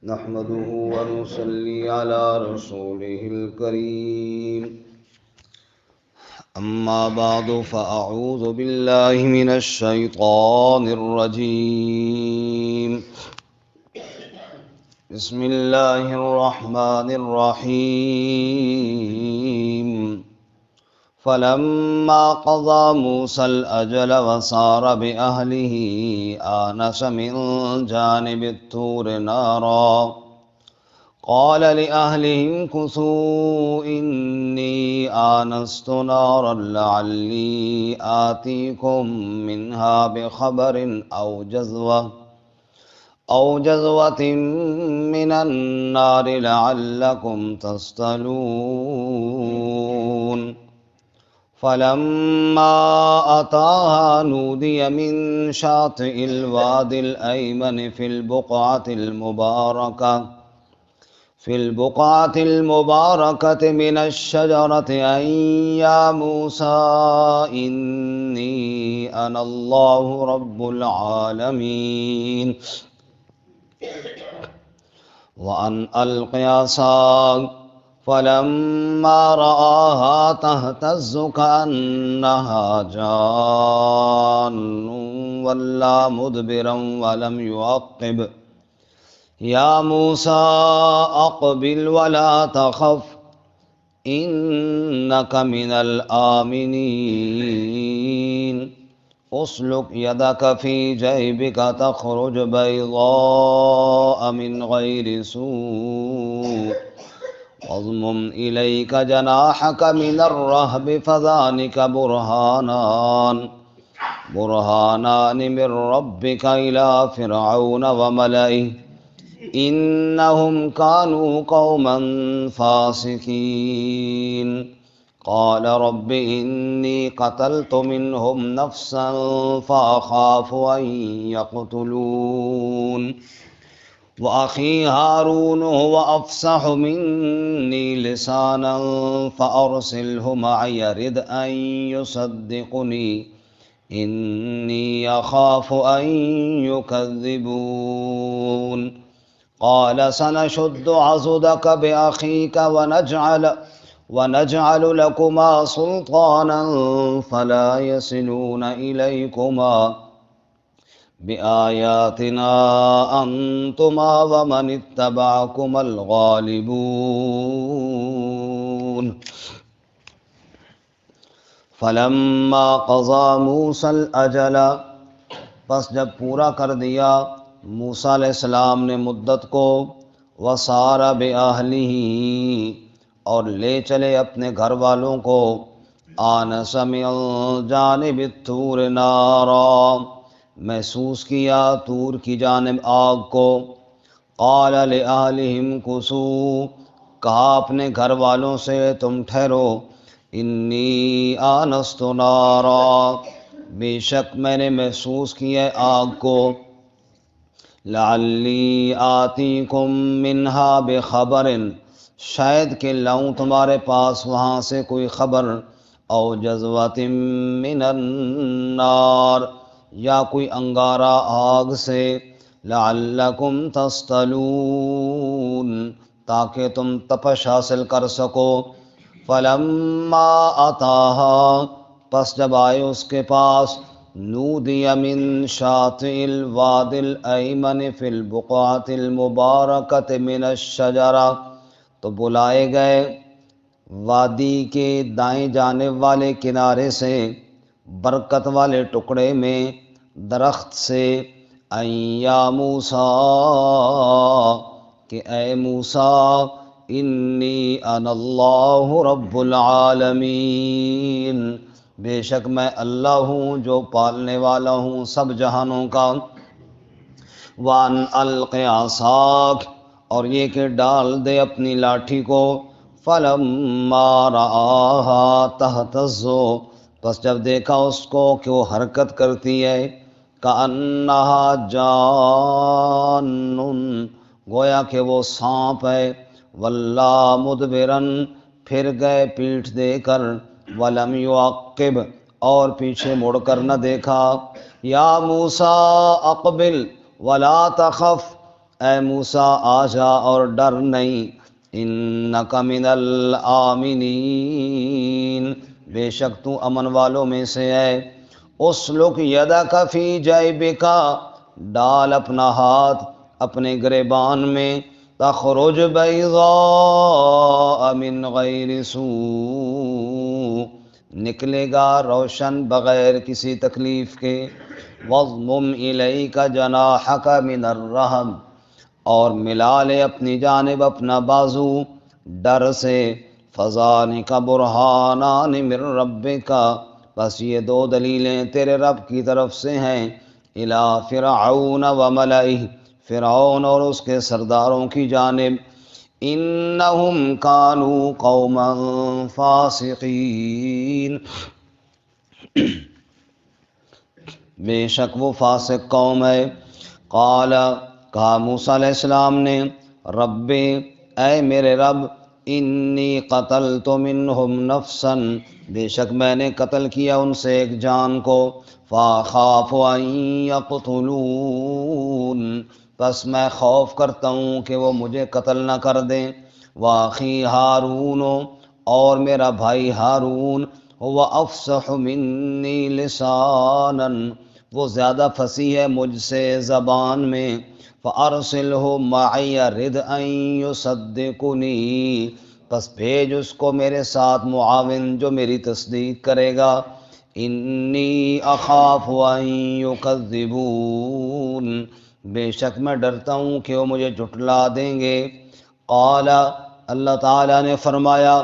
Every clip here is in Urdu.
نحمده ونصلي على رسوله الكريم أما بعد فأعوذ بالله من الشيطان الرجيم بسم الله الرحمن الرحيم فلما قضى موسى الأجل وسار بأهله آنس من جانب الطور نارا قال لأهلهم كثوا إني آنست نارا لعلي آتيكم منها بخبر أو جذوة من النار لعلكم تصطلون فلما أتاها نودي من شاطئ الوادي الأيمن في البقعة المباركة من الشجرة أن يا موسى إني أنا الله رب العالمين وأن ألق عصاك فلما رآها تهتز كأنها جان ولا مدبرا ولم يعقب يا موسى أقبل ولا تخف إنك من الآمنين اسلك يدك في جيبك تخرج بيضاء من غير سوء واضمم إليك جناحك من الرهب فذلك برهانان من ربك إلى فرعون وملئه إنهم كانوا قوما فاسقين قال رب إني قتلت منهم نفسا فأخاف أن يقتلون وأخي هارون هو أفصح مني لسانا فأرسله معي يرد أن يصدقني إني أخاف أن يكذبون قال سنشد عضدك بأخيك ونجعل لكما سلطانا فلا يصلون إليكما بآياتنا أنتما ومن اتبعكما الغالبون فلما قضى موسى الأجل پس جب پورا کر دیا موسیٰ علیہ السلام نے مدت کو وسار بأہلہ اور لے چلے اپنے گھر والوں کو آنس من جانب الطور نارا محسوس کیا طور کی جانب آگ کو قال لأہلہم کثوا کہا اپنے گھر والوں سے تم ٹھہرو انی آنست نارا بے شک میں نے محسوس کیا آگ کو لعلی آتیکم منہا بخبر شاید کہ لاؤں تمہارے پاس وہاں سے کوئی خبر او جذوۃ من النار یا کوئی انگارہ آگ سے لعلکم تصطلون تاکہ تم تپش حاصل کر سکو فلما اتاہا پس جب آئے اس کے پاس نودی من شاطئ الوادی الایمن فی البقعۃ المبارکۃ من الشجرہ تو بلائے گئے وادی کے دائیں جانب والے کنارے سے برکت والے ٹکڑے میں درخت سے ان یا موسیٰ کہ اے موسیٰ انی انا اللہ رب العالمین بے شک میں اللہ ہوں جو پالنے والا ہوں سب جہانوں کا وان الق عصاک اور یہ کہ ڈال دے اپنی لاٹھی کو فلما رآہا تہتز پس جب دیکھا اس کو کہ وہ حرکت کرتی ہے کأنہا جان گویا کہ وہ سانپ ہے ولا مدبرن پھر گئے پیٹھ دے کر ولم یعقب اور پیچھے مڑ کر نہ دیکھا یا موسیٰ اقبل ولا تخف اے موسیٰ آ جا اور ڈر نہیں، انک من الآمنین، بے شک تو امن والوں میں سے ہے۔ اسلک یدک فی جیبک، ڈال اپنا ہاتھ اپنے گریبان میں، تخرج بیضاء من غیر سوء، نکلے گا روشن بغیر کسی تکلیف کے۔ وَاضْمُمْ إِلَيْكَ جَنَاحَكَ مِنَ الرَّهْبِ، اور ملا لے اپنی جانب اپنا بازو ڈر سے۔ فَذَلِكَ بُرْهَانَانِ مِن رَبِّكَ، بس یہ دو دلیلیں تیرے رب کی طرف سے ہیں، اِلَىٰ فِرْعَوْنَ وَمَلَئِهِ، فرعون اور اس کے سرداروں کی جانب، اِنَّهُمْ كَانُوا قَوْمًا فَاسِقِينَ، بے شک وہ فاسق قوم ہے۔ قال، کہا موسیٰ علیہ السلام نے، رب، اے میرے رب، انی قتلت منہم نفسا، بے شک میں نے قتل کیا ان سے ایک جان کو، فاخاف ان یقتلون، پس میں خوف کرتا ہوں کہ وہ مجھے قتل نہ کر دیں۔ واخی ہارون، اور میرا بھائی ہارون، هو افصح منی لسانا، وہ زیادہ فصیح ہے مجھ سے زبان میں، فارسلہ معی رد ان یصدقنی، پس بھیج اس کو میرے ساتھ معاون جو میری تصدیق کرے گا۔ انی اخاف ان یکذبون، بے شک میں ڈرتا ہوں کہ وہ مجھے جھٹلا دیں گے۔ قال، اللہ تعالیٰ نے فرمایا،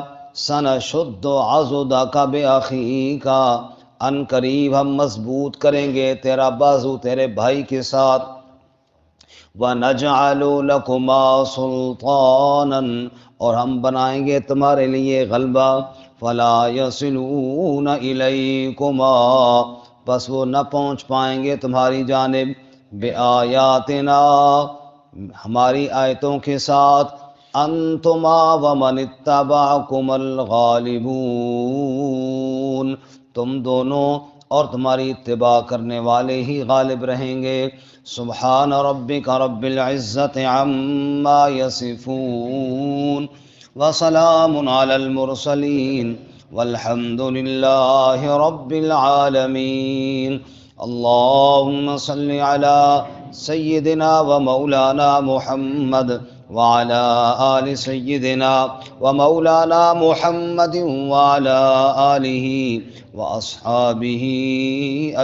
سنشد عضدک باخیک، ان قریب ہم مضبوط کریں گے تیرا بازو تیرے بھائی کے ساتھ۔ وَنَجْعَلُ لَكُمَا سُلْطَانًا، اور ہم بنائیں گے تمہارے لیے غلبہ۔ فَلَا يَصِلُونَ إِلَيْكُمَا، بس وہ نہ پہنچ پائیں گے تمہاری جانب، بِآیاتِنَا، ہماری آیتوں کے ساتھ، انتما ومن اتبعکم الغالبون، تم دونوں اور تمہاری اتباع کرنے والے ہی غالب رہیں گے۔ سبحان ربک رب العزت عما یصفون، وسلام علی المرسلین، والحمد للہ رب العالمین۔ اللہم صل علی سیدنا و مولانا محمد وعلى آل سيدنا ومولانا محمد وعلى آله وأصحابه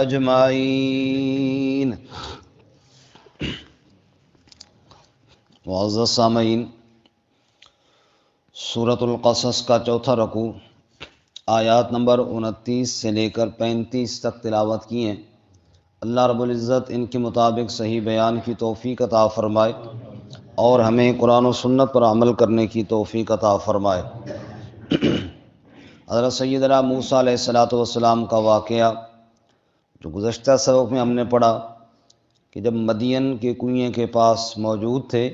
أجمعين۔ معزز سامعین، سورۃ القصص کا چوتھا رکوع آیات نمبر 29 سے لے کر 35 تک تلاوت کی ہیں۔ اللہ رب العزت ان کے مطابق صحیح بیان کی توفیق عطا فرمائے اور ہمیں قرآن و سنت پر عمل کرنے کی توفیق عطا فرمائے۔ حضرت سیدنا موسیٰ علیہ السلام کا واقعہ جو گزشتہ سبق میں ہم نے پڑھا کہ جب مدین کے کنویں کے پاس موجود تھے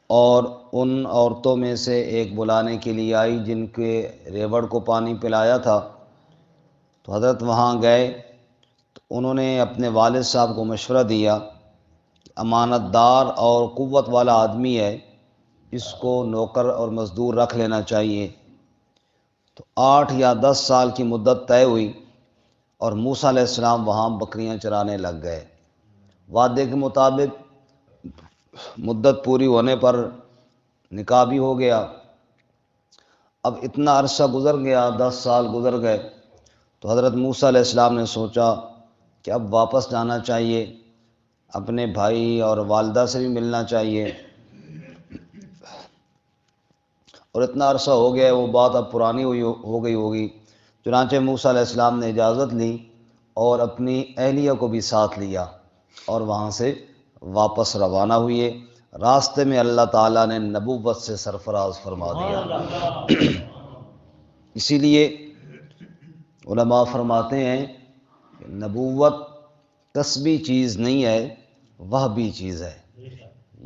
اور ان عورتوں میں سے ایک بلانے کے لیے آئی جن کے ریوڑ کو پانی پلایا تھا، تو حضرت وہاں گئے تو انہوں نے اپنے والد صاحب کو مشورہ دیا، امانت دار اور قوت والا آدمی ہے، اس کو نوکر اور مزدور رکھ لینا چاہیے۔ تو 8 یا 10 سال کی مدت طے ہوئی اور موسیٰ علیہ السلام وہاں بکریاں چرانے لگ گئے۔ وعدے کے مطابق مدت پوری ہونے پر نکاح بھی ہو گیا۔ اب اتنا عرصہ گزر گیا، 10 سال گزر گئے، تو حضرت موسیٰ علیہ السلام نے سوچا کہ اب واپس جانا چاہیے، اپنے بھائی اور والدہ سے بھی ملنا چاہیے، اور اتنا عرصہ ہو گیا، وہ بات اب پرانی ہو گئی ہوگی۔ چنانچہ موسیٰ علیہ السلام نے اجازت لی اور اپنی اہلیہ کو بھی ساتھ لیا اور وہاں سے واپس روانہ ہوئے۔ راستے میں اللہ تعالیٰ نے نبوت سے سرفراز فرما دیا۔ اسی لیے علماء فرماتے ہیں کہ نبوت کسبی چیز نہیں ہے، وہبی چیز ہے۔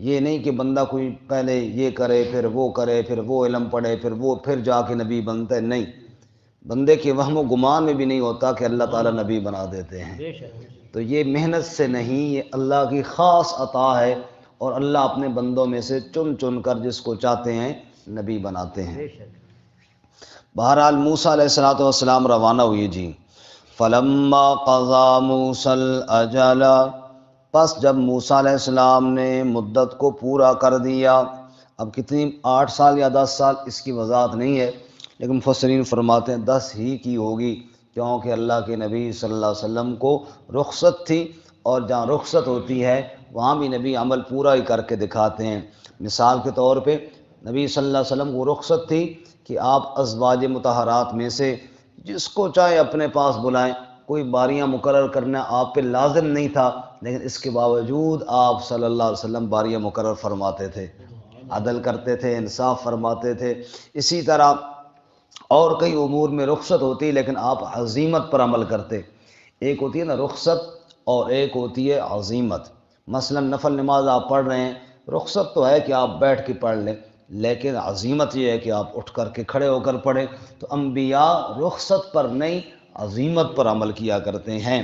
یہ نہیں کہ بندہ کوئی پہلے یہ کرے پھر وہ کرے پھر وہ علم پڑھے پھر جا کے نبی بنتا ہے، نہیں، بندے کے وہم و گمان میں بھی نہیں ہوتا کہ اللہ تعالیٰ نبی بنا دیتے ہیں۔ تو یہ محنت سے نہیں، یہ اللہ کی خاص عطا ہے اور اللہ اپنے بندوں میں سے چن چن کر جس کو چاہتے ہیں نبی بناتے ہیں۔ بہرحال موسیٰ علیہ السلام روانہ ہوئے جی۔ فلما قضا موسیٰ الاجل، پس جب موسیٰ علیہ السلام نے مدت کو پورا کر دیا، اب کتنی 8 سال یا 10 سال اس کی وضاحت نہیں ہے، لیکن مفسرین فرماتے ہیں 10 ہی کی ہوگی، کیونکہ اللہ کے نبی صلی اللہ علیہ وسلم کو رخصت تھی، اور جہاں رخصت ہوتی ہے وہاں بھی نبی عمل پورا ہی کر کے دکھاتے ہیں۔ مثال کے طور پہ نبی صلی اللہ علیہ وسلم کو رخصت تھی کہ آپ ازواج مطہرات میں سے جس کو چاہے اپنے پاس بلائیں، کوئی باریاں مقرر کرنا آپ پہ لازم نہیں تھا، لیکن اس کے باوجود آپ صلی اللہ علیہ وسلم باریاں مقرر فرماتے تھے، عدل کرتے تھے، انصاف فرماتے تھے۔ اسی طرح اور کئی امور میں رخصت ہوتی، لیکن آپ عزیمت پر عمل کرتے۔ ایک ہوتی ہے نا رخصت اور ایک ہوتی ہے عزیمت۔ مثلا نفل نماز آپ پڑھ رہے ہیں، رخصت تو ہے کہ آپ بیٹھ کے پڑھ لیں، لیکن عزیمت یہ ہے کہ آپ اٹھ کر کے کھڑے ہو کر پڑھیں۔ تو انبیاء رخصت پر نہیں، عزیمت پر عمل کیا کرتے ہیں۔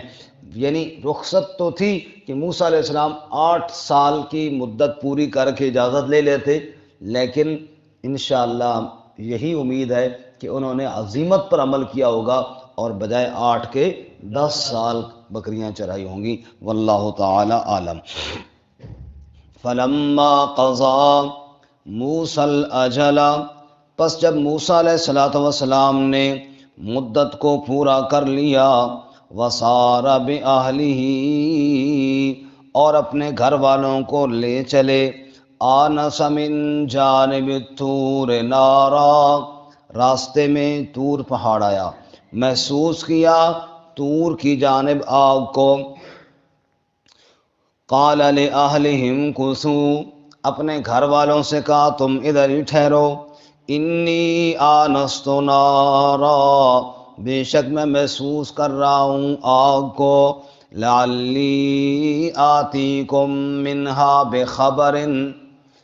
یعنی رخصت تو تھی کہ موسیٰ علیہ السلام 8 سال کی مدت پوری کر کے اجازت لے لیتے، لیکن انشاءاللہ یہی امید ہے کہ انہوں نے عزیمت پر عمل کیا ہوگا، اور بجائے 8 کے 10 سال بکریاں چرائی ہوں گی، واللہ تعالی عالم۔ فلما قضا موسیٰ الاجل، پس جب موسیٰ علیہ السلام نے مدت کو پورا کر لیا، وسار بأہلہ، اور اپنے گھر والوں کو لے چلے، آنس من جانب الطور نارا، راستے میں طور پہاڑ آیا، محسوس کیا طور کی جانب آگ کو۔ قال لأہلہم کثوا، اپنے گھر والوں سے کہا تم ادھر ہی ٹھہرو، انی آنست نارا، بے شک میں محسوس کر رہا ہوں آگ کو، لعلی آتیکم منہا بخبر،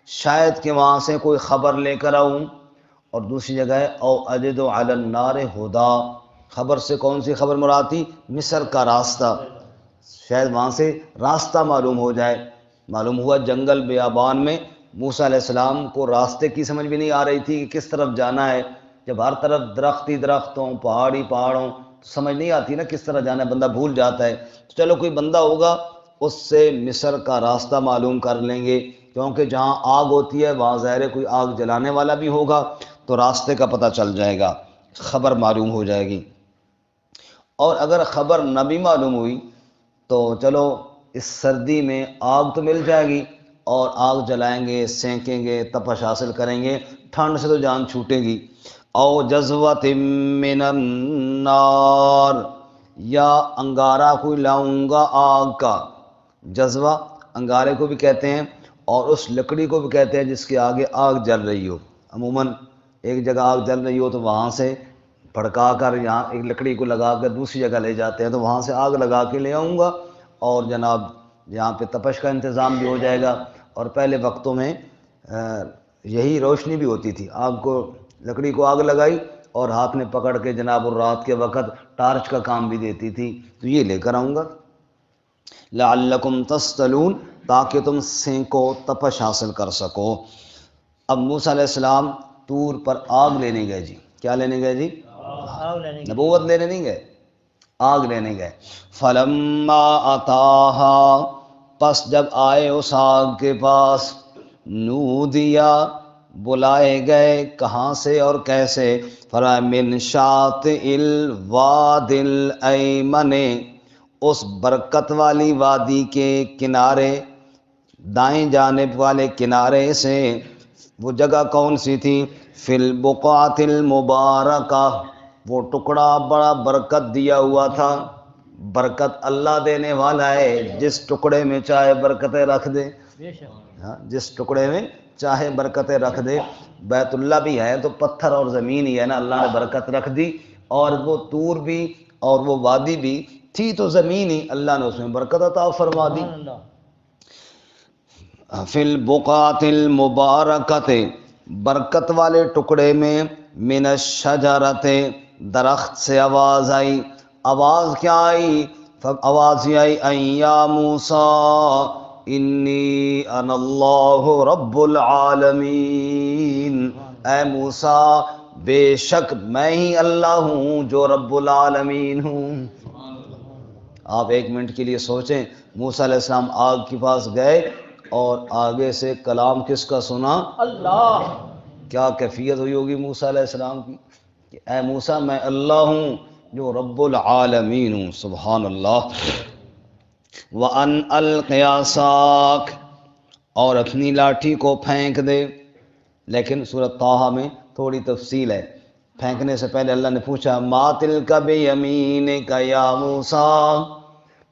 شاید کہ وہاں سے کوئی خبر لے کر آؤں۔ اور دوسری جگہ ہے او اجد علی النار ہدا، خبر سے کون سی خبر مراد تھی؟ مصر کا راستہ، شاید وہاں سے راستہ معلوم ہو جائے۔ معلوم ہوا جنگل بیابان میں موسیٰ علیہ السلام کو راستے کی سمجھ بھی نہیں آ رہی تھی کہ کس طرف جانا ہے، جب ہر طرف درخت ہی درخت ہوں، پہاڑ ہی پہاڑ ہوں، تو سمجھ نہیں آتی نا کس طرح جانا ہے، بندہ بھول جاتا ہے۔ تو چلو کوئی بندہ ہوگا اس سے مصر کا راستہ معلوم کر لیں گے، کیونکہ جہاں آگ ہوتی ہے وہاں ظاہر ہے کوئی آگ جلانے والا بھی ہوگا، تو راستے کا پتہ چل جائے گا، خبر معلوم ہو جائے گی۔ اور اگر خبر نہ بھی معلوم ہوئی تو چلو اس سردی میں آگ تو مل جائے گی، اور آگ جلائیں گے، سینکیں گے، تپش حاصل کریں گے، ٹھنڈ سے تو جان چھوٹے گی۔ او جذوۃ من النار، یا انگارہ کوئی لاؤں گا آگ کا، جذوہ انگارے کو بھی کہتے ہیں، اور اس لکڑی کو بھی کہتے ہیں جس کے آگے آگ جل رہی ہو۔ عموماً ایک جگہ آگ جل رہی ہو تو وہاں سے بھڑکا کر یہاں ایک لکڑی کو لگا کر دوسری جگہ لے جاتے ہیں، تو وہاں سے آگ لگا کے لے آؤں گا، اور جناب یہاں پہ تپش کا انتظام بھی ہو جائے گا۔ اور پہلے وقتوں میں یہی روشنی بھی ہوتی تھی، آگ کو لکڑی کو آگ لگائی اور ہاتھ میں پکڑ کے جناب، اور رات کے وقت ٹارچ کا کام بھی دیتی تھی، تو یہ لے کر آؤں گا۔ لعلکم تصطلون، تاکہ تم سینکو، تپش حاصل کر سکو۔ اب موسیٰ علیہ السلام طور پر آگ لینے گئے جی، کیا لینے گئے جی؟ نبوت لینے نہیں گئے، آگ لینے گئے۔ فلما اتاہا، پس جب آئے اس آگ کے پاس، نودیا، بلائے گئے، کہاں سے اور کیسے؟ فرمایا من شاطئ الواد الایمن، اس برکت والی وادی کے کنارے، دائیں جانب والے کنارے سے۔ وہ جگہ کون سی تھی؟ فی البقعۃ المبارکہ، وہ ٹکڑا بڑا برکت دیا ہوا تھا۔ برکت اللہ دینے والا ہے، جس ٹکڑے میں چاہے برکتیں رکھ دے، جس ٹکڑے میں چاہے برکتیں رکھ دے۔ بیت اللہ بھی ہے تو پتھر اور زمین ہی ہے نا، اللہ نے برکت رکھ دی، اور وہ طور بھی اور وہ وادی بھی تھی تو زمین ہی، اللہ نے اس میں برکت عطا فرما دی۔ فی البقعۃ المبارکۃ، برکت والے ٹکڑے میں، من الشجرۃ، درخت سے آواز آئی۔ آواز کیا آئی؟ آواز یہ آئی ان یا موسیٰ، انی انا اللہ رب العالمین، اے موسیٰ بے شک میں ہی اللہ ہوں جو رب العالمین ہوں۔ آپ ایک منٹ کے لیے سوچیں، موسیٰ علیہ السلام آگ کے پاس گئے اور آگے سے کلام کس کا سنا؟ اللہ۔ کیا کیفیت ہوئی ہوگی موسیٰ علیہ السلام کی کہ اے موسیٰ میں اللہ ہوں جو رب العالمین ہوں۔ سبحان اللہ۔ وَأَنْ أَلْقِ عَصَاكَ، اور اپنی لاٹھی کو پھینک دے۔ لیکن سورۃ طٰہٰ میں تھوڑی تفصیل ہے، پھینکنے سے پہلے اللہ نے پوچھا مَا تِلْكَ بِيَمِينِكَ يَا مُوسَىٰ،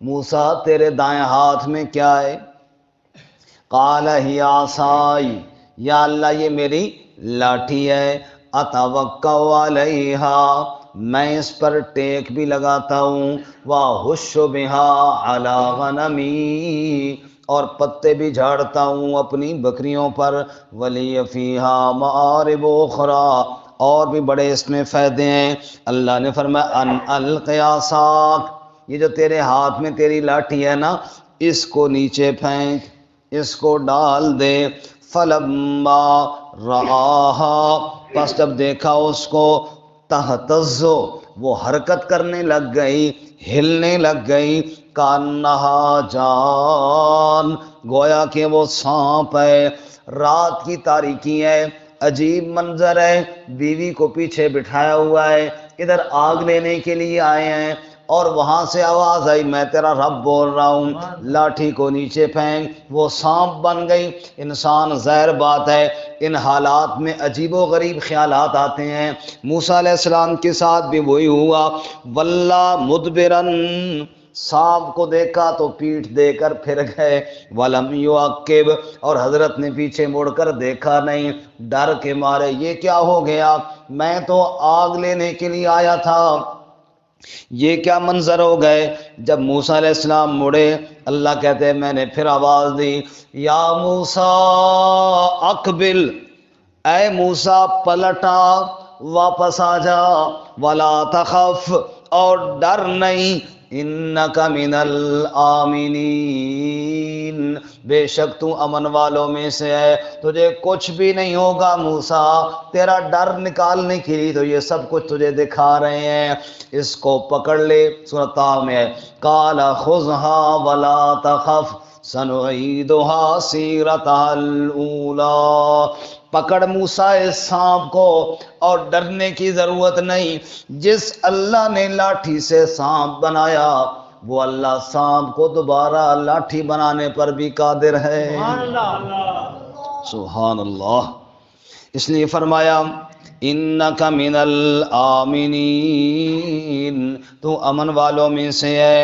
موسیٰ تیرے دائیں ہاتھ میں کیا ہے؟ قَالَ هِيَ عَصَايَ، یا اللہ یہ میری لاٹھی ہے، أَتَوَكَّأُ عَلَيْهَا، میں اس پر ٹیک بھی لگاتا ہوں، وَأَهُشُّ بِهَا عَلَى غَنَمِي، اور پتے بھی جھاڑتا ہوں اپنی بکریوں پر، وَلِيَ فِيهَا مَآرِبُ أُخْرَىٰ، اور بھی بڑے اس میں فائدے ہیں۔ اللہ نے فرمایا ان الق عصاک، یہ جو تیرے ہاتھ میں تیری لاٹھی ہے نا، اس کو نیچے پھینک، اس کو ڈال دے۔ فلما رآہا، پس جب دیکھا اس کو، تہتز، وہ حرکت کرنے لگ گئی، ہلنے لگ گئی، کانہا جان، گویا کہ وہ سانپ ہے۔ رات کی تاریکی ہے، عجیب منظر ہے، بیوی کو پیچھے بٹھایا ہوا ہے، ادھر آگ لینے کے لیے آئے ہیں، اور وہاں سے آواز آئی میں تیرا رب بول رہا ہوں، لاٹھی کو نیچے پھینک، وہ سانپ بن گئی۔ انسان ظاہر بات ہے ان حالات میں عجیب و غریب خیالات آتے ہیں، موسیٰ علیہ السلام کے ساتھ بھی وہی ہوا۔ واللہ مدبرن، سانپ کو دیکھا تو پیٹھ دے کر پھر گئے، ولم یعقب، اور حضرت نے پیچھے مڑ کر دیکھا نہیں، ڈر کے مارے یہ کیا ہو گیا، میں تو آگ لینے کے لیے آیا تھا، یہ کیا منظر ہو گئے۔ جب موسیٰ علیہ السلام مڑے، اللہ کہتے ہیں میں نے پھر آواز دی یا موسیٰ اقبل، اے موسیٰ پلٹا، واپس آ جا، ولا تخف، اور ڈر نہیں، انک من الآمنین، بے شک تو امن والوں میں سے ہے، تجھے کچھ بھی نہیں ہوگا موسیٰ، تیرا ڈر نکالنے کے لیے تو یہ سب کچھ تجھے دکھا رہے ہیں، اس کو پکڑ لے۔ سورۃ طٰہٰ میں ہے قال خذها ولا تخف سنعیدها سیرتها الاولی، پکڑ موسیٰ اس سانپ کو اور ڈرنے کی ضرورت نہیں، جس اللہ نے لاٹھی سے سانپ بنایا وہ اللہ سانپ کو دوبارہ لاٹھی بنانے پر بھی قادر ہے۔ سبحان اللہ۔ اس لیے فرمایا انک من الآمنین، تو امن والوں میں سے ہے۔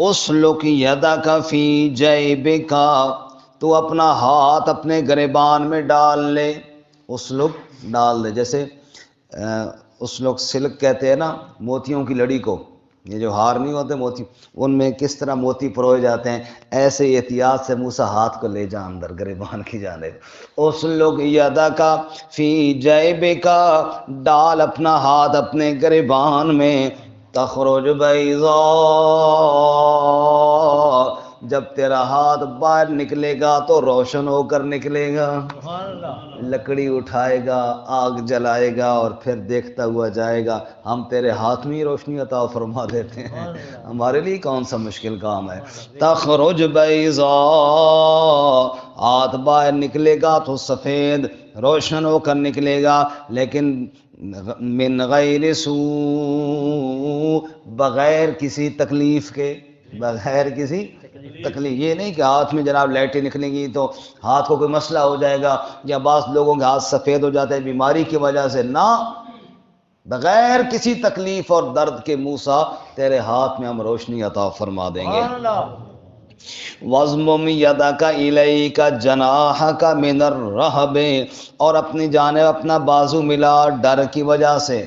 اسلک یدک فی جیبک، تو اپنا ہاتھ اپنے گریبان میں ڈال لے، اسلک ڈال دے، جیسے اسلک سلک کہتے ہیں نا موتیوں کی لڑی کو، یہ جو ہار نہیں ہوتے موتی، ان میں کس طرح موتی پروئے جاتے ہیں، ایسے احتیاط سے موسیٰ ہاتھ کو لے جا اندر گریبان کی جانب۔ اسلک یدک فی جیبک، ڈال اپنا ہاتھ اپنے گریبان میں، تخرج بیضاء، جب تیرا ہاتھ باہر نکلے گا تو روشن ہو کر نکلے گا، لکڑی اٹھائے گا، آگ جلائے گا اور پھر دیکھتا ہوا جائے گا۔ ہم تیرے ہاتھ میں ہی روشنی عطا فرما دیتے ہیں، ہمارے لیے کون سا مشکل کام ہے۔ تخرج بیضاء، ہاتھ باہر نکلے گا تو سفید روشن ہو کر نکلے گا، لیکن من غیر سوء، بغیر کسی تکلیف کے، بغیر کسی تکلیف، یہ نہیں کہ ہاتھ میں جناب لائٹیں نکلیں گی تو ہاتھ کو کوئی مسئلہ ہو جائے گا، یا بعض لوگوں کے ہاتھ سفید ہو جاتے ہیں بیماری کی وجہ سے، نہ، بغیر کسی تکلیف اور درد کے موسیٰ تیرے ہاتھ میں ہم روشنی عطا فرما دیں گے۔ وَاضْمُمْ يَدَكَ إِلَيْكَ جَنَاحَكَ مِنَ الرَّهْبِ، اور اپنی جانب اپنا بازو ملا ڈر کی وجہ سے،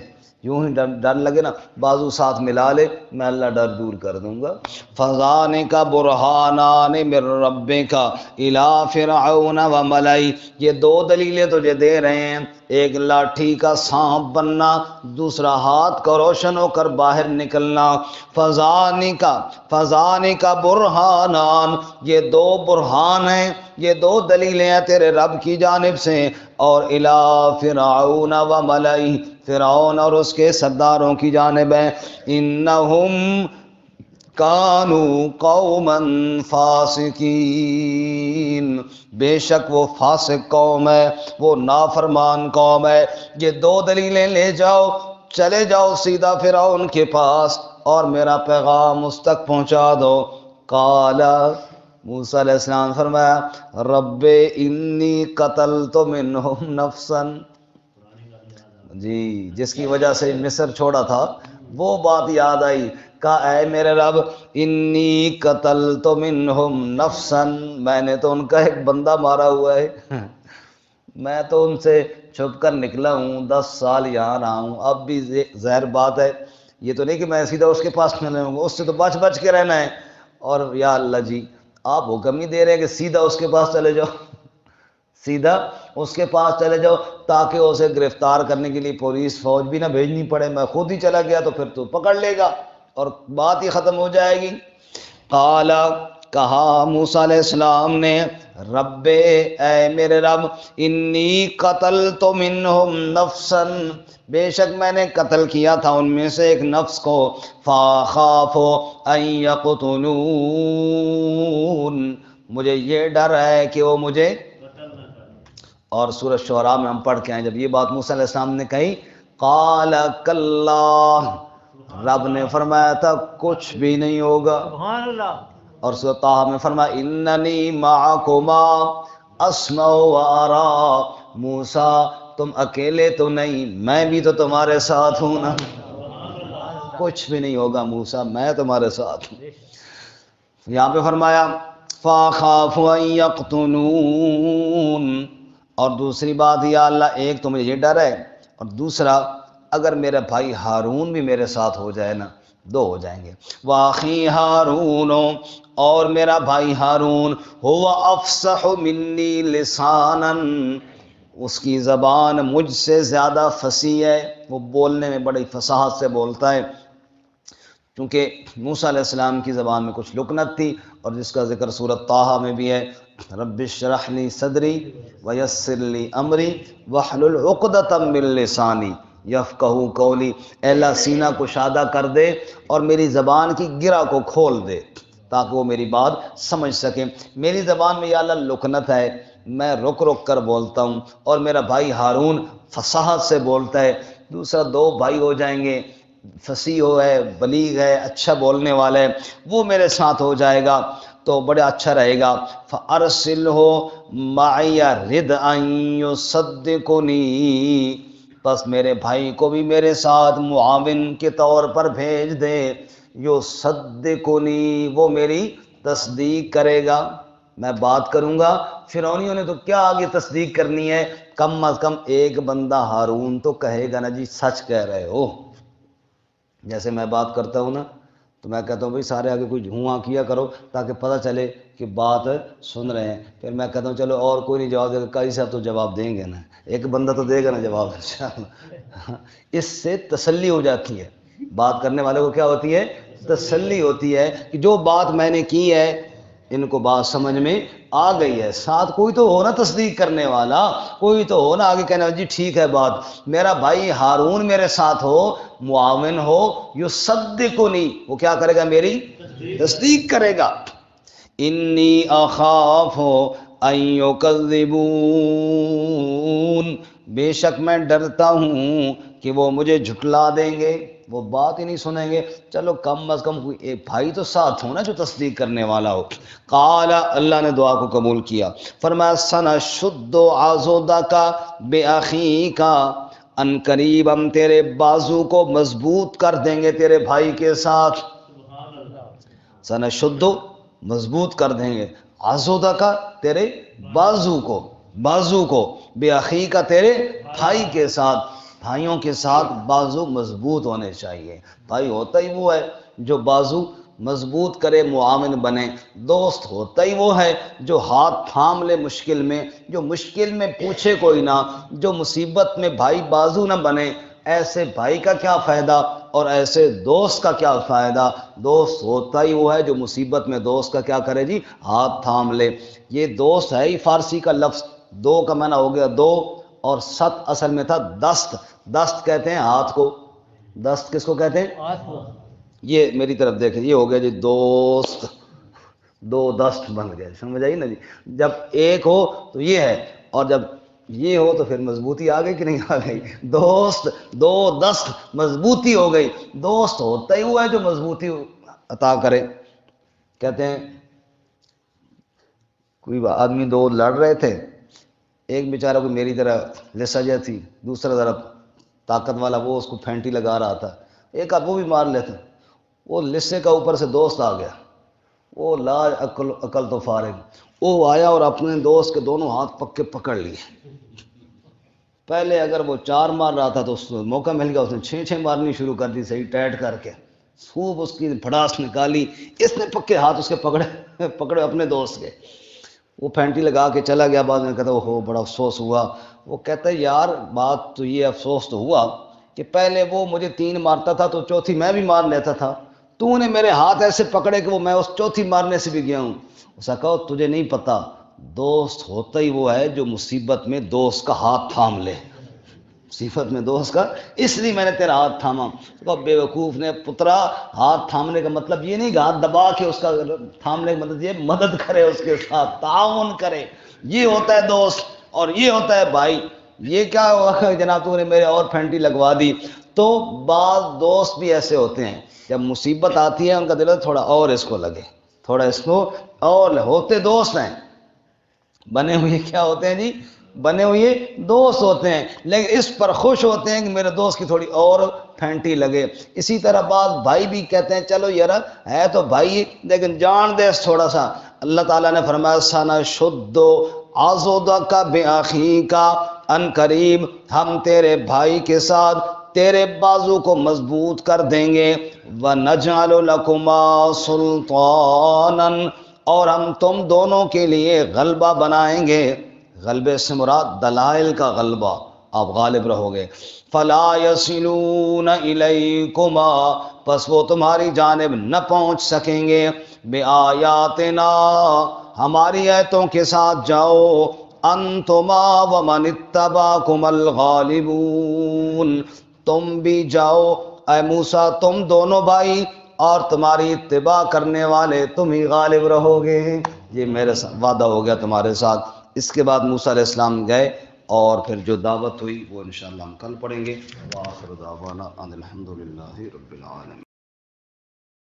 یوں ہی ڈر لگے نا بازو ساتھ ملا لے، میں اللہ ڈر دور کر دوں گا۔ فَذَانِكَ بُرْهَانَانِ مِن رَبِّكَ إِلَىٰ فِرْعَوْنَ وَمَلَئِهِ، یہ دو دلیلیں تجھے دے رہے ہیں، ایک لاٹھی کا سانپ بننا، دوسرا ہاتھ کا روشن ہو کر باہر نکلنا۔ فَذَانِكَ برہانان، یہ دو برہان ہیں، یہ دو دلیلیں ہیں تیرے رب کی جانب سے، اور الی فرعون و ملئہ، فرعون اور اس کے سرداروں کی جانب ہے، انہم کانوا قوما فاسقین، بے شک وہ فاسق قوم ہے، وہ نافرمان قوم ہے۔ یہ دو دلیلیں لے جاؤ، چلے جاؤ سیدھا فرعون کے پاس اور میرا پیغام اس تک پہنچا دو۔ قال، موسیٰ علیہ السلام نے فرمایا، رب انی قتلت منہم نفسا، جی جس کی وجہ سے مصر چھوڑا تھا وہ بات یاد آئی، کہا اے میرے رب انی قتلت منہم نفسا، میں نے تو ان کا ایک بندہ مارا ہوا ہے، میں تو ان سے چھپ کر نکلا ہوں، 10 سال یہاں رہا ہوں، اب بھی ظاہر بات ہے یہ تو نہیں کہ میں سیدھا اس کے پاس میں رہوں گا، اس سے تو بچ بچ کے رہنا ہے، اور یا اللہ جی آپ حکم ہی دے رہے ہیں کہ سیدھا اس کے پاس چلے جاؤ، سیدھا اس کے پاس چلے جاؤ تاکہ اسے گرفتار کرنے کے لیے پولیس فوج بھی نہ بھیجنی پڑے، میں خود ہی چلا گیا تو پھر تو پکڑ لے گا اور بات ہی ختم ہو جائے گی۔ قال، کہا موسیٰ علیہ السلام نے، رب اے میرے رب انی قتلت منہم نفسا، بے شک میں نے قتل کیا تھا ان میں سے ایک نفس کو، فاخاف ان یقتلون، مجھے یہ ڈر ہے کہ وہ مجھے، اور سورہ شعراء میں ہم پڑھ کے آئیں جب یہ بات موسیٰ علیہ السلام نے کہی، قال کلا، رب نے فرمایا تھا کچھ بھی نہیں ہوگا، سبحان اللہ۔ اور سورہ طٰہٰ میں فرمایا اننی معکما اسمع و ارى، موسیٰ تم اکیلے تو نہیں، میں بھی تو تمہارے ساتھ ہوں نا، کچھ بھی نہیں ہوگا موسیٰ میں تمہارے ساتھ ہوں۔ یہاں پہ فرمایا فَأَخَافُ أَن يَقْتُلُونِ، اور دوسری بات یا اللہ ایک تو مجھے یہ ڈر ہے، اور دوسرا اگر میرا بھائی ہارون بھی میرے ساتھ ہو جائے نا، 2 ہو جائیں گے، وَأَخِي هَارُونُ، اور میرا بھائی ہارون، هُوَ أَفْصَحُ مِنِّي لِسَانًا، اس کی زبان مجھ سے زیادہ فصیح ہے، وہ بولنے میں بڑی فصاحت سے بولتا ہے، کیونکہ موسیٰ علیہ السلام کی زبان میں کچھ لکنت تھی، اور جس کا ذکر سورۃ طٰہٰ میں بھی ہے، رب اشرح لی صدری ویسر لی امری واحلل عقدۃ من لسانی یفقہوا قولی، اے اللہ سینہ کشادہ کر دے اور میری زبان کی گرہ کو کھول دے تاکہ وہ میری بات سمجھ سکیں، میری زبان میں یا اللہ لکنت ہے، میں رک رک کر بولتا ہوں، اور میرا بھائی ہارون فصاحت سے بولتا ہے، دوسرا 2 بھائی ہو جائیں گے، فصیح ہے، بلیغ ہے، اچھا بولنے والا ہے، وہ میرے ساتھ ہو جائے گا تو بڑا اچھا رہے گا۔ فَأَرْسِلْهُ مَعِيَ رِدْءًا يُصَدِّقُنِي، بس میرے بھائی کو بھی میرے ساتھ معاون کے طور پر بھیج دے، يُصَدِّقُنِي، وہ میری تصدیق کرے گا، میں بات کروں گا، فرعونیوں نے تو کیا آگے تصدیق کرنی ہے، کم از کم ایک بندہ ہارون تو کہے گا نا جی سچ کہہ رہے ہو، جیسے میں بات کرتا ہوں نا تو میں کہتا ہوں بھائی سارے آگے کوئی ہاں کیا کرو تاکہ پتہ چلے کہ بات سن رہے ہیں، پھر میں کہتا ہوں چلو اور کوئی نہیں جواب دے گا، قاری صاحب تو جواب دیں گے نا، ایک بندہ تو دے گا نا جواب، اس سے تسلی ہو جاتی ہے، بات کرنے والے کو کیا ہوتی ہے، تسلی ہوتی ہے کہ جو بات میں نے کی ہے ان کو بات سمجھ میں آ گئی ہے، ساتھ کوئی تو ہو نا تصدیق کرنے والا، کوئی تو ہو نا آگے کہنا جی ٹھیک ہے بات، میرا بھائی ہارون میرے ساتھ ہو، معاون ہو، یصدقنی، وہ کیا کرے گا، میری تصدیق کرے گا، انی اخاف ان یکذبون، بے شک میں ڈرتا ہوں کہ وہ مجھے جھٹلا دیں گے، وہ بات ہی نہیں سنیں گے، چلو کم از کم کوئی ایک بھائی تو ساتھ ہو نا جو تصدیق کرنے والا ہو۔ قال، اللہ نے دعا کو قبول کیا، فرمایا سنشد عضدک باخیک، ان قریب ہم تیرے بازو کو مضبوط کر دیں گے تیرے بھائی کے ساتھ، سنشد مضبوط کر دیں گے، عضدک تیرے بازو کو، باخیک تیرے بھائی کے ساتھ، بھائیوں کے ساتھ بازو مضبوط ہونے چاہیے، بھائی ہوتا ہی وہ ہے جو بازو مضبوط کرے، معاون بنے۔ دوست ہوتا ہی وہ ہے جو ہاتھ تھام لے مشکل میں، جو مشکل میں پوچھے کوئی نہ، جو مصیبت میں بھائی بازو نہ بنے۔ ایسے بھائی کا کیا فائدہ اور ایسے دوست کا کیا فائدہ؟ دوست ہوتا ہی وہ ہے جو مصیبت میں دوست کا کیا کرے جی، ہاتھ تھام لے۔ یہ دوست ہے ہی فارسی کا لفظ، دو کا معنی ہو گیا دو، اور ست اصل میں تھا دست۔ دست کہتے ہیں ہاتھ کو، دست کس کو کہتے ہیں؟ یہ میری طرف دیکھیں، یہ ہو گیا جی دوست، دو دست بن گئے، سمجھ آئی نا جی۔ جب ایک ہو تو یہ ہے، اور جب یہ ہو تو پھر مضبوطی آ گئی کہ نہیں آ گئی؟ دوست، دو دست، مضبوطی ہو گئی۔ دوست ہوتا ہی ہوا ہے جو مضبوطی عطا کرے۔ کہتے ہیں کوئی آدمی دو لڑ رہے تھے، ایک بیچارہ کو میری طرح لسجہ تھی، دوسرا ذرا طاقت والا، وہ اس کو پھینٹی لگا رہا تھا، ایک آدھ وہ بھی مار لیتے، وہ لسے کا اوپر سے دوست آ گیا، وہ لا عقل تو فارغ، وہ آیا اور اپنے دوست کے دونوں ہاتھ پکے پکڑ لیے۔ پہلے اگر وہ چار مار رہا تھا تو اس کو موقع مل گیا، اس نے 6 مارنی شروع کر دی، صحیح ٹائٹ کر کے خوب اس کی پھڑاس نکالی، اس نے پکے ہاتھ اس کے پکڑے اپنے دوست کے۔ وہ پھینٹی لگا کے چلا گیا، بعد میں کہتا وہ بڑا افسوس ہوا۔ وہ کہتا ہے یار بات تو یہ افسوس تو ہوا کہ پہلے وہ مجھے 3 مارتا تھا تو چوتھی میں بھی مار لیتا تھا، تو نے میرے ہاتھ ایسے پکڑے کہ وہ میں اس چوتھی مارنے سے بھی گیا ہوں۔ اسا کہو تجھے نہیں پتا، دوست ہوتا ہی وہ ہے جو مصیبت میں دوست کا ہاتھ تھام لے، مصیبت میں دوست کا، اس لیے میں نے تیرا ہاتھ تھاما۔ بے وقوف نے پترا، ہاتھ تھامنے کا مطلب یہ نہیں کہ ہاتھ دبا کے اس کا تھامنے کا مطلب یہ مدد کرے، اس کے ساتھ تعاون کرے، یہ ہوتا ہے دوست، اور یہ ہوتا ہے بھائی۔ یہ کیا ہوا جناب تو نے میرے اور پھینٹی لگوا دی؟ تو بعض دوست بھی ایسے ہوتے ہیں جب مصیبت آتی ہے ان کا دل ہے تھوڑا اور اس کو لگے، تھوڑا اس کو اور ہوتے دوست ہیں، بنے ہوئے کیا ہوتے ہیں جی، بنے ہوئے دوست ہوتے ہیں، لیکن اس پر خوش ہوتے ہیں کہ میرے دوست کی تھوڑی اور پھینٹی لگے۔ اسی طرح بعض بھائی بھی کہتے ہیں چلو یار ہے تو بھائی لیکن جان دے تھوڑا سا۔ اللہ تعالیٰ نے فرمایا سَنَشُدُّ عَضُدَكَ بِأَخِيكَ، ان قریب ہم تیرے بھائی کے ساتھ تیرے بازو کو مضبوط کر دیں گے، وَنَجْعَلُ لَكُمَا سُلْطَانًا، اور ہم تم دونوں کے لیے غلبہ بنائیں گے۔ غلبے سے مراد دلائل کا غلبہ، آپ غالب رہو گے۔ فَلَا يَصِلُونَ إِلَيْكُمَا، پس وہ تمہاری جانب نہ پہنچ سکیں گے، بِآیاتنا، ہماری آیتوں کے ساتھ جاؤ، انتما ومن اتبعکم الغالبون، تم بھی جاؤ اے موسیٰ، تم دونوں بھائی اور تمہاری اتباع کرنے والے تم ہی غالب رہو گے، یہ میرے وعدہ ہو گیا تمہارے ساتھ۔ اس کے بعد موسیٰ علیہ السلام گئے اور پھر جو دعوت ہوئی وہ انشاءاللہ ہم کل پڑھیں گے۔ وآخر دعوانا ان الحمدللہ رب العالمین۔